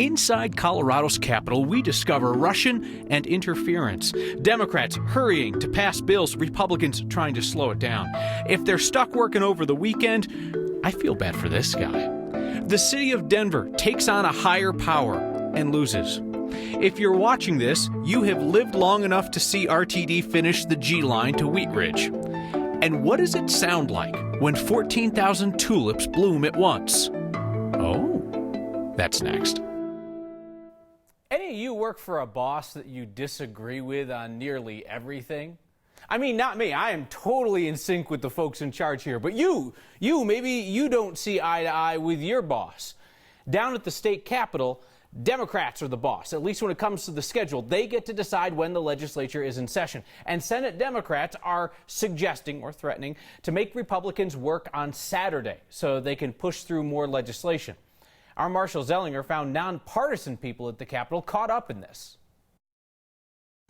Inside Colorado's capital, we discover Rushin and interference. Democrats hurrying to pass bills, Republicans trying to slow it down. If they're stuck working over the weekend, I feel bad for this guy. The city of Denver takes on a higher power and loses. If you're watching this, you have lived long enough to see RTD finish the G line to Wheat Ridge. And what does it sound like when 14,000 tulips bloom at once? Oh, that's next. Any of you work for a boss that you disagree with on nearly everything? I mean, not me. I am totally in sync with the folks in charge here. But maybe you don't see eye to eye with your boss. Down at the state capitol, Democrats are the boss, at least when it comes to the schedule. They get to decide when the legislature is in session. And Senate Democrats are suggesting or threatening to make Republicans work on Saturday so they can push through more legislation. Our Marshall Zellinger found nonpartisan people at the Capitol caught up in this.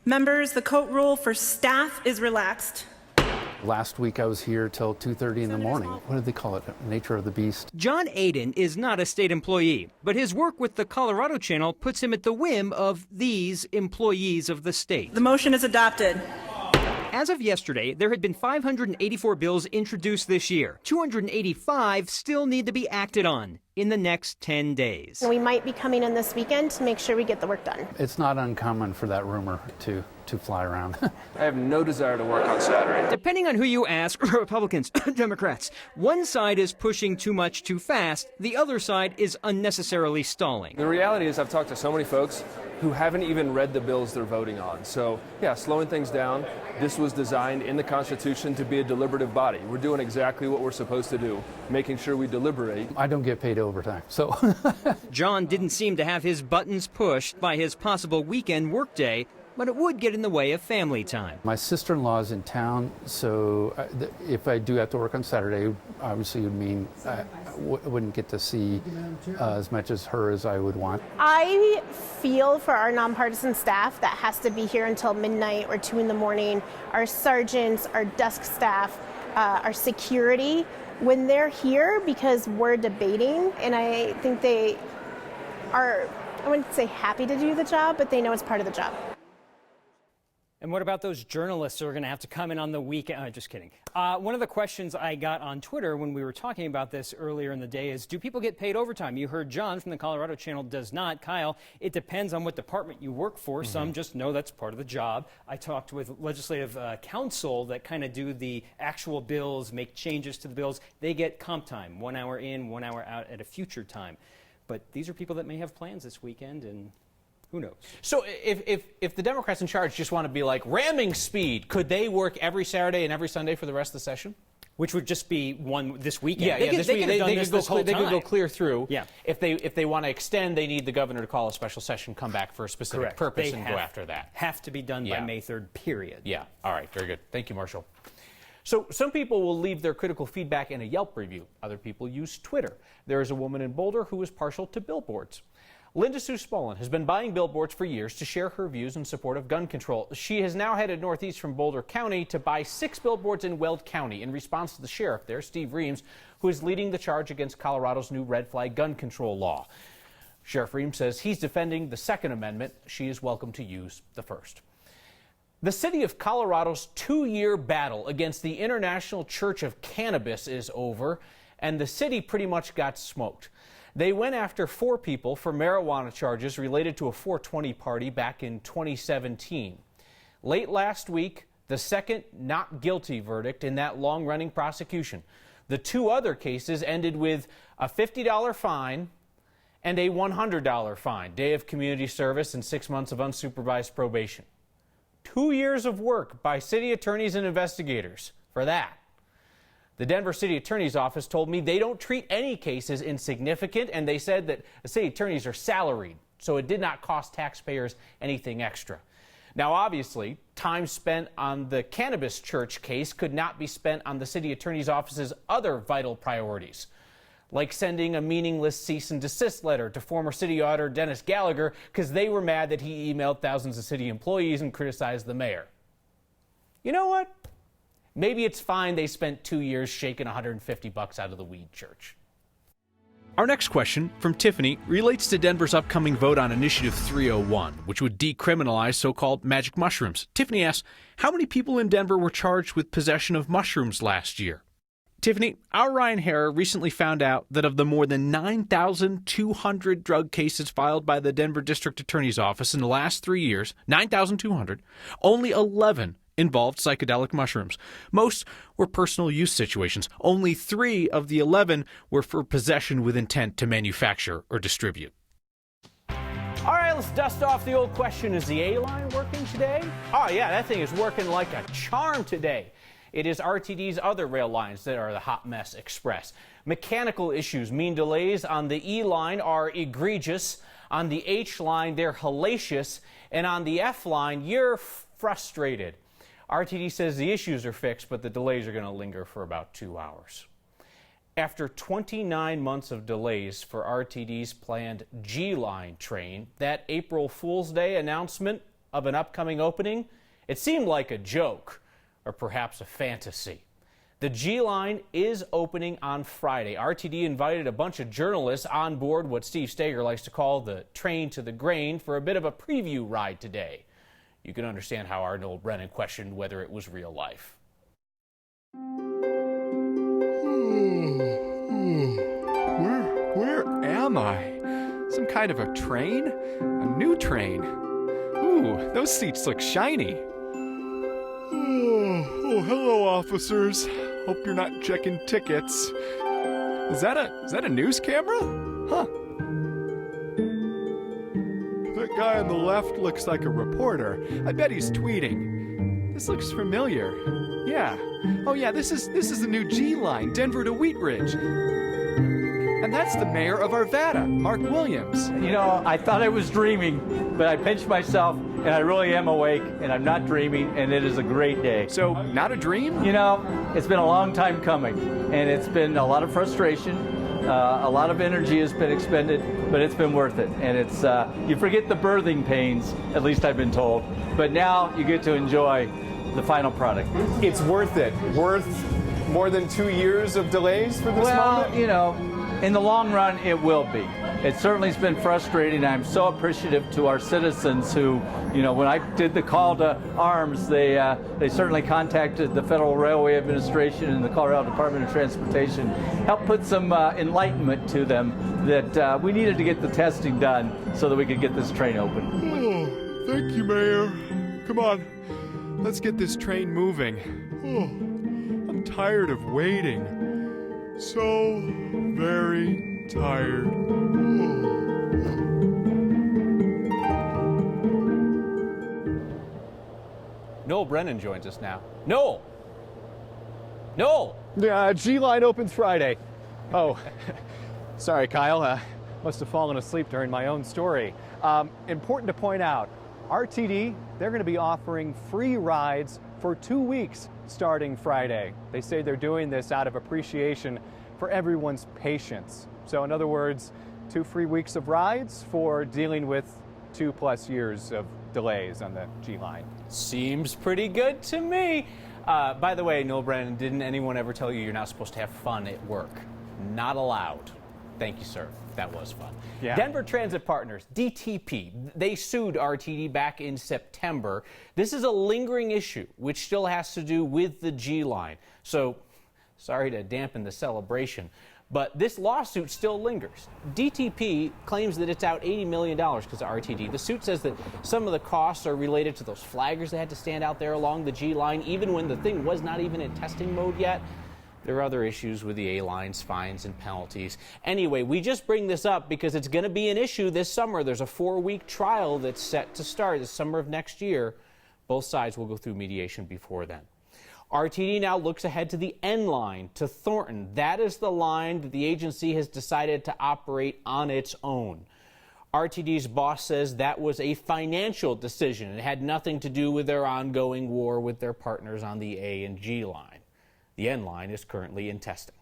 Members, the coat rule for staff is relaxed. Last week I was here till 2:30 in the morning. What did they call it? Nature of the beast. John Aiden is not a state employee, but his work with the Colorado Channel puts him at the whim of these employees of the state. The motion is adopted. As of yesterday, there had been 584 bills introduced this year. 285 still need to be acted on in the next 10 days. We might be coming in this weekend to make sure we get the work done. It's not uncommon for that rumor to fly around. I have no desire to work on Saturday. Depending on who you ask, Republicans, Democrats, one side is pushing too much too fast, the other side is unnecessarily stalling. The reality is I've talked to so many folks who haven't even read the bills they're voting on. So, yeah, slowing things down. This was designed in the Constitution to be a deliberative body. We're doing exactly what we're supposed to do, making sure we deliberate. I don't get paid overtime, so. John didn't seem to have his buttons pushed by his possible weekend workday, but it would get in the way of family time. My sister-in-law's in town, so if I do have to work on Saturday, obviously it would mean I wouldn't get to see as much as her as I would want. I feel for our nonpartisan staff that has to be here until midnight or 2 in the morning, our sergeants, our desk staff, our security, when they're here because we're debating, and I think they are, I wouldn't say happy to do the job, but they know it's part of the job. And what about those journalists who are going to have to come in on the weekend? Just kidding. One of the questions I got on Twitter when we were talking about this earlier in the day is, do people get paid overtime? You heard John from the Colorado Channel does not. Kyle, it depends on what department you work for. Some just know that's part of the job. I talked with legislative counsel that kind of do the actual bills, make changes to the bills. They get comp time, 1 hour in, 1 hour out at a future time. But these are people that may have plans this weekend, and who knows? So if the Democrats in charge just want to be like ramming speed, could they work every Saturday and every Sunday for the rest of the session? Which would just be one this weekend. Yeah, they could go clear through. Yeah. If they want to extend, they need the governor to call a special session, come back for a specific purpose, and go after that. Have to be done by May 3rd, period. Yeah. All right. Very good. Thank you, Marshall. So some people will leave their critical feedback in a Yelp review. Other people use Twitter. There is a woman in Boulder who is partial to billboards. Linda Sue Smolin has been buying billboards for years to share her views in support of gun control. She has now headed northeast from Boulder County to buy 6 billboards in Weld County in response to the sheriff there, Steve Reams, who is leading the charge against Colorado's new red flag gun control law. Sheriff Reams says he's defending the Second Amendment. She is welcome to use the First. The city of Colorado's 2-year battle against the International Church of Cannabis is over, and the city pretty much got smoked. They went after 4 people for marijuana charges related to a 420 party back in 2017. Late last week, the second not guilty verdict in that long-running prosecution. The 2 other cases ended with a $50 fine and a $100 fine, day of community service and 6 months of unsupervised probation. 2 years of work by city attorneys and investigators for that. The Denver City Attorney's Office told me they don't treat any cases insignificant, and they said that the city attorneys are salaried, so it did not cost taxpayers anything extra. Now, obviously, time spent on the cannabis church case could not be spent on the city attorney's office's other vital priorities, like sending a meaningless cease and desist letter to former city auditor Dennis Gallagher because they were mad that he emailed thousands of city employees and criticized the mayor. You know what? Maybe it's fine they spent 2 years shaking $150 out of the weed church. Our next question from Tiffany relates to Denver's upcoming vote on Initiative 301, which would decriminalize so-called magic mushrooms. Tiffany asks, how many people in Denver were charged with possession of mushrooms last year? Tiffany, our Ryan Harrer recently found out that of the more than 9,200 drug cases filed by the Denver District Attorney's Office in the last 3 years, 9,200, only 11 involved psychedelic mushrooms. Most were personal use situations. Only 3 of the 11 were for possession with intent to manufacture or distribute. All right, let's dust off the old question. Is the A-line working today? Oh, yeah, that thing is working like a charm today. It is RTD's other rail lines that are the hot mess express. Mechanical issues mean delays on the E line are egregious. On the H line, they're hellacious. And on the F line, you're frustrated. RTD says the issues are fixed, but the delays are going to linger for about 2 hours. After 29 months of delays for RTD's planned G-Line train, that April Fool's Day announcement of an upcoming opening, it seemed like a joke, or perhaps a fantasy. The G-Line is opening on Friday. RTD invited a bunch of journalists on board what Steve Steger likes to call the train to the grain for a bit of a preview ride today. You can understand how our Noel Brennan questioned whether it was real life. Where am I? Some kind of a train? A new train? Ooh, those seats look shiny. Oh, hello, officers. Hope you're not checking tickets. Is that a news camera? Huh. That guy on the left looks like a reporter. I bet he's tweeting. This looks familiar. Yeah. Oh yeah, this is the new G-Line, Denver to Wheat Ridge. And that's the mayor of Arvada, Mark Williams. You know, I thought I was dreaming, but I pinched myself, and I really am awake, and I'm not dreaming, and it is a great day. So, not a dream? You know, it's been a long time coming, and it's been a lot of frustration. A lot of energy has been expended, but it's been worth it. And it's you forget the birthing pains, at least I've been told, but now you get to enjoy the final product. It's worth it. Worth more than 2 years of delays for this moment? Well, you know, in the long run, it will be. It certainly has been frustrating. I'm so appreciative to our citizens who, you know, when I did the call to arms, they certainly contacted the Federal Railway Administration and the Colorado Department of Transportation, helped put some enlightenment to them that we needed to get the testing done so that we could get this train open. Oh, thank you, Mayor. Come on, let's get this train moving. Oh, I'm tired of waiting. So very tired. Noel Brennan joins us now. Noel! Noel! G-Line opens Friday. Oh, sorry, Kyle. Must have fallen asleep during my own story. Important to point out, RTD, they're going to be offering free rides for 2 weeks starting Friday. They say they're doing this out of appreciation for everyone's patience. So in other words, 2 free weeks of rides for dealing with 2+ years of delays on the G-Line. Seems pretty good to me. By the way, Noel Brennan, didn't anyone ever tell you you're not supposed to have fun at work? Not allowed. Thank you, sir. That was fun. Yeah. Denver Transit Partners, DTP, they sued RTD back in September. This is a lingering issue, which still has to do with the G-Line. So, sorry to dampen the celebration, but this lawsuit still lingers. DTP claims that it's out $80 million because of RTD. The suit says that some of the costs are related to those flaggers that had to stand out there along the G-Line, even when the thing was not even in testing mode yet. There are other issues with the A-lines, fines, and penalties. Anyway, we just bring this up because it's going to be an issue this summer. There's a 4-week trial that's set to start the summer of next year. Both sides will go through mediation before then. RTD now looks ahead to the N line, to Thornton. That is the line that the agency has decided to operate on its own. RTD's boss says that was a financial decision. It had nothing to do with their ongoing war with their partners on the A and G line. The N line is currently in testing.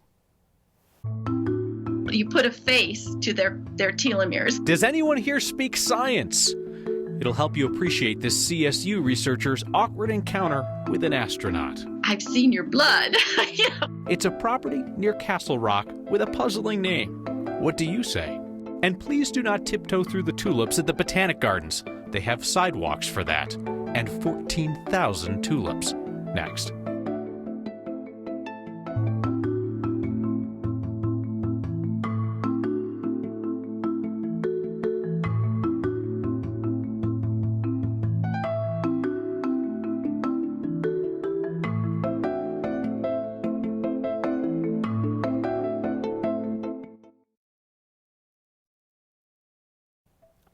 You put a face to their telomeres. Does anyone here speak science? It'll help you appreciate this CSU researcher's awkward encounter with an astronaut. I've seen your blood. It's a property near Castle Rock with a puzzling name, What do you say? And please do not tiptoe through the tulips at the Botanic Gardens. They have sidewalks for that. And 14,000 tulips. Next.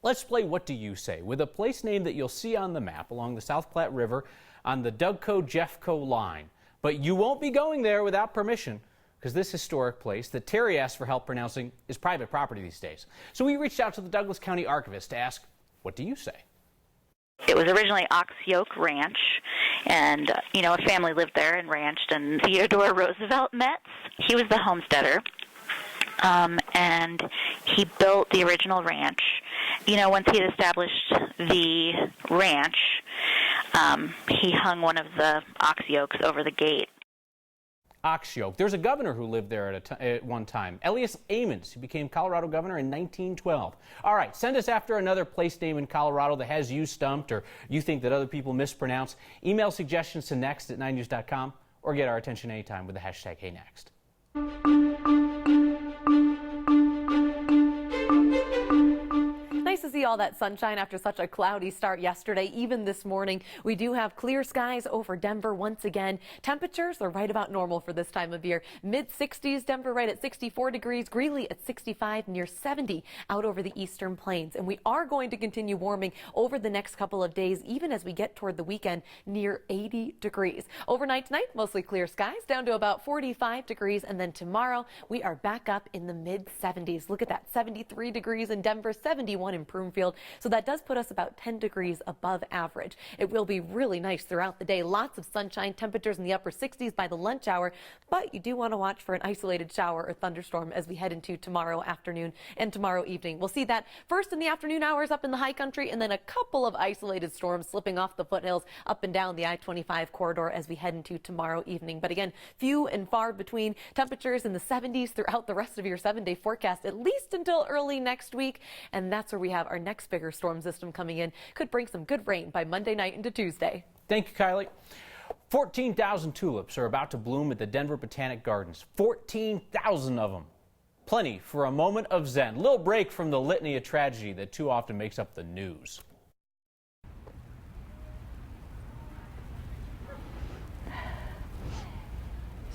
Let's play What Do You Say with a place name that you'll see on the map along the South Platte River on the Dougco-Jeffco line. But you won't be going there without permission, because this historic place that Terry asked for help pronouncing is private property these days. So we reached out to the Douglas County Archivist to ask, what do you say? It was originally Ox Yoke Ranch, and, a family lived there and ranched, and Theodore Roosevelt Metz, he was the homesteader, and he built the original ranch. Once he had established the ranch, he hung one of the ox yokes over the gate. Ox yoke. There's a governor who lived there at one time, Elias Amons, who became Colorado governor in 1912. All right, send us after another place name in Colorado that has you stumped or you think that other people mispronounce. Email suggestions to next@9news.com or get our attention anytime with the hashtag HeyNext. Nice to see all that sunshine after such a cloudy start yesterday. Even this morning, we do have clear skies over Denver once again. Temperatures are right about normal for this time of year. Mid-60s, Denver right at 64 degrees, Greeley at 65, near 70 out over the eastern plains. And we are going to continue warming over the next couple of days, even as we get toward the weekend, near 80 degrees. Overnight tonight, mostly clear skies, down to about 45 degrees. And then tomorrow, we are back up in the mid-70s. Look at that, 73 degrees in Denver, 71 in Broomfield. So that does put us about 10 degrees above average. It will be really nice throughout the day. Lots of sunshine, temperatures in the upper 60s by the lunch hour, but you do want to watch for an isolated shower or thunderstorm as we head into tomorrow afternoon and tomorrow evening. We'll see that first in the afternoon hours up in the high country, and then a couple of isolated storms slipping off the foothills up and down the I-25 corridor as we head into tomorrow evening. But again, few and far between. Temperatures in the 70s throughout the rest of your 7-day forecast, at least until early next week. And that's where we have our next bigger storm system coming in. Could bring some good rain by Monday night into Tuesday. Thank you, Kylie. 14,000 tulips are about to bloom at the Denver Botanic Gardens. 14,000 of them. Plenty for a moment of zen. Little break from the litany of tragedy that too often makes up the news.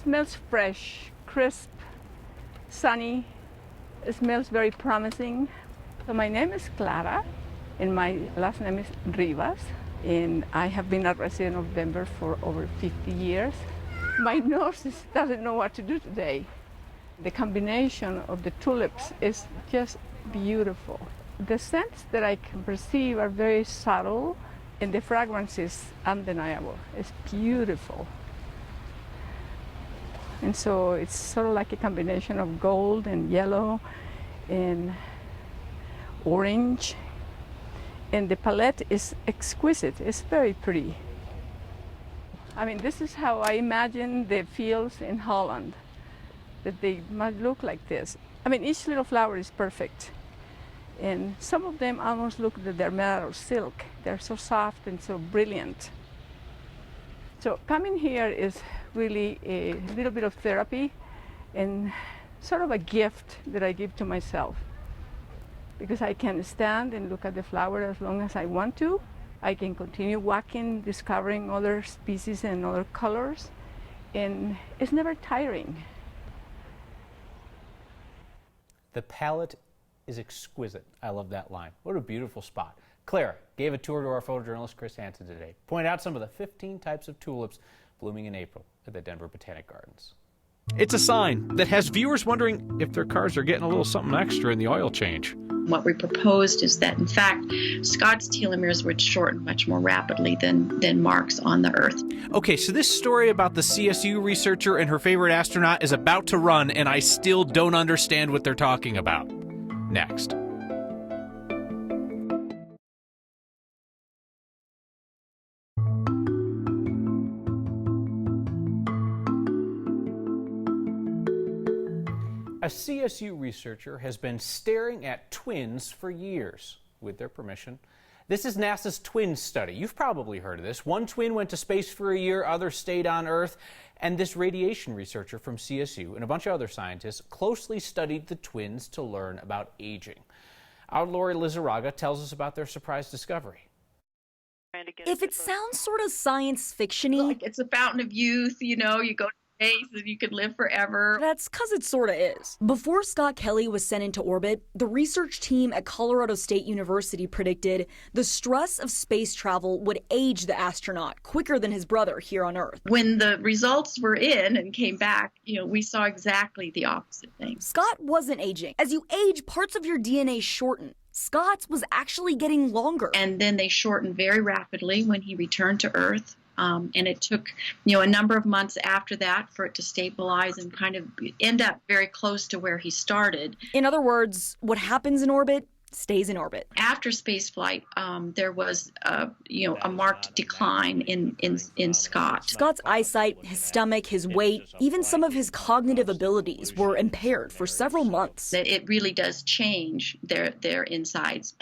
Smells fresh, crisp, sunny. It smells very promising. So my name is Clara, and my last name is Rivas, and I have been a resident of Denver for over 50 years. My nurse doesn't know what to do today. The combination of the tulips is just beautiful. The scents that I can perceive are very subtle, and the fragrance is undeniable. It's beautiful. And so it's sort of like a combination of gold and yellow and orange, and the palette is exquisite. It's very pretty. I mean, this is how I imagine the fields in Holland, that they might look like this. I mean, each little flower is perfect, and some of them almost look that they're made out of silk. They're so soft and so brilliant. So coming here is really a little bit of therapy and sort of a gift that I give to myself, because I can stand and look at the flower as long as I want to. I can continue walking, discovering other species and other colors, and it's never tiring. The palette is exquisite. I love that line. What a beautiful spot. Clara gave a tour to our photojournalist Chris Hansen today. Point out some of the 15 types of tulips blooming in April at the Denver Botanic Gardens. It's a sign that has viewers wondering if their cars are getting a little something extra in the oil change. What we proposed is that, in fact, Scott's telomeres would shorten much more rapidly than Mark's on the Earth. Okay, so this story about the CSU researcher and her favorite astronaut is about to run, and I still don't understand what they're talking about. Next. A CSU researcher has been staring at twins for years, with their permission. This is NASA's twin study. You've probably heard of this. One twin went to space for a year, others stayed on Earth. And this radiation researcher from CSU and a bunch of other scientists closely studied the twins to learn about aging. Our Lori Lizarraga tells us about their surprise discovery. If it sounds sort of science fiction-y, Like it's a fountain of youth, you know, you go to space and you can live forever. that's because it sort of is. Before Scott Kelly was sent into orbit, the research team at Colorado State University predicted the stress of space travel would age the astronaut quicker than his brother here on Earth. When the results were in and came back, you know, we saw exactly the opposite thing. Scott wasn't aging. As you age, parts of your DNA shorten. Scott's was actually getting longer. And then they shortened very rapidly when he returned to Earth. And it took, you know, a number of months after that for it to stabilize and kind of end up very close to where he started. In other words, what happens in orbit stays in orbit. After spaceflight, there was, you know, a marked decline in Scott. Scott's eyesight, his stomach, his weight, even some of his cognitive abilities were impaired for several months. It really does change their insides.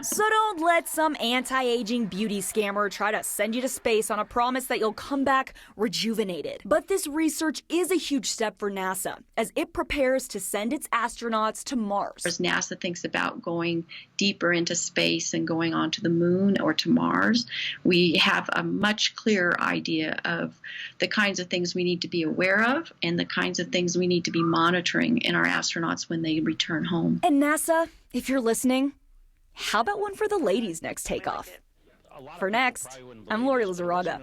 So don't let some anti-aging beauty scammer try to send you to space on a promise that you'll come back rejuvenated. But this research is a huge step for NASA as it prepares to send its astronauts to Mars. As NASA thinks about going deeper into space and going on to the moon or to Mars, we have a much clearer idea of the kinds of things we need to be aware of and the kinds of things we need to be monitoring in our astronauts when they return home. And NASA, if you're listening, how about one for the ladies next takeoff? For next, I'm Lori Lizarraga.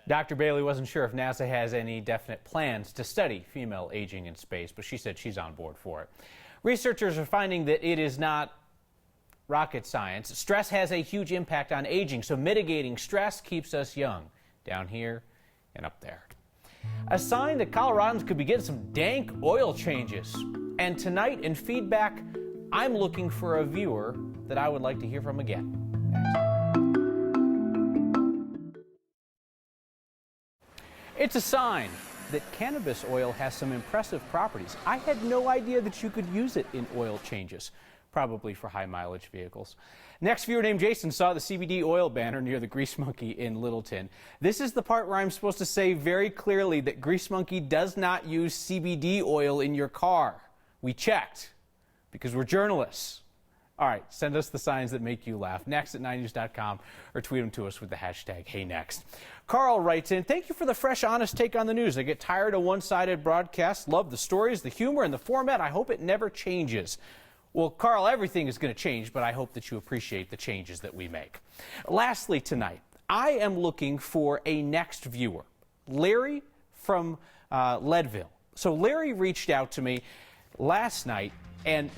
Dr. Bailey wasn't sure if NASA has any definite plans to study female aging in space, but she said she's on board for it. Researchers are finding that it is not rocket science. Stress has a huge impact on aging, so mitigating stress keeps us young, down here and up there. A sign that Coloradans could be getting some dank oil changes. And tonight in Feedback, I'm looking for a viewer that I would like to hear from again. It's a sign that cannabis oil has some impressive properties. I had no idea that you could use it in oil changes, probably for high mileage vehicles. Next viewer named Jason saw the CBD oil banner near the Grease Monkey in Littleton. This is the part where I'm supposed to say very clearly that Grease Monkey does not use CBD oil in your car. We checked because we're journalists. All right, send us the signs that make you laugh. Next at 9news.com or tweet them to us with the hashtag HeyNext. Carl writes in, thank you for the fresh, honest take on the news. I get tired of one-sided broadcasts. Love the stories, the humor, and the format. I hope it never changes. Well, Carl, everything is going to change, but I hope that you appreciate the changes that we make. Lastly tonight, I am looking for a next viewer, Larry from Leadville. So Larry reached out to me last night, and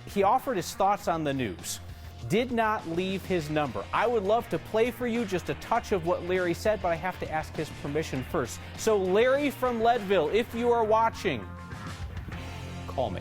he offered his thoughts on the news. Did not leave his number. I would love to play for you just a touch of what Larry said, but I have to ask his permission first. So Larry from Leadville, if you are watching, call me.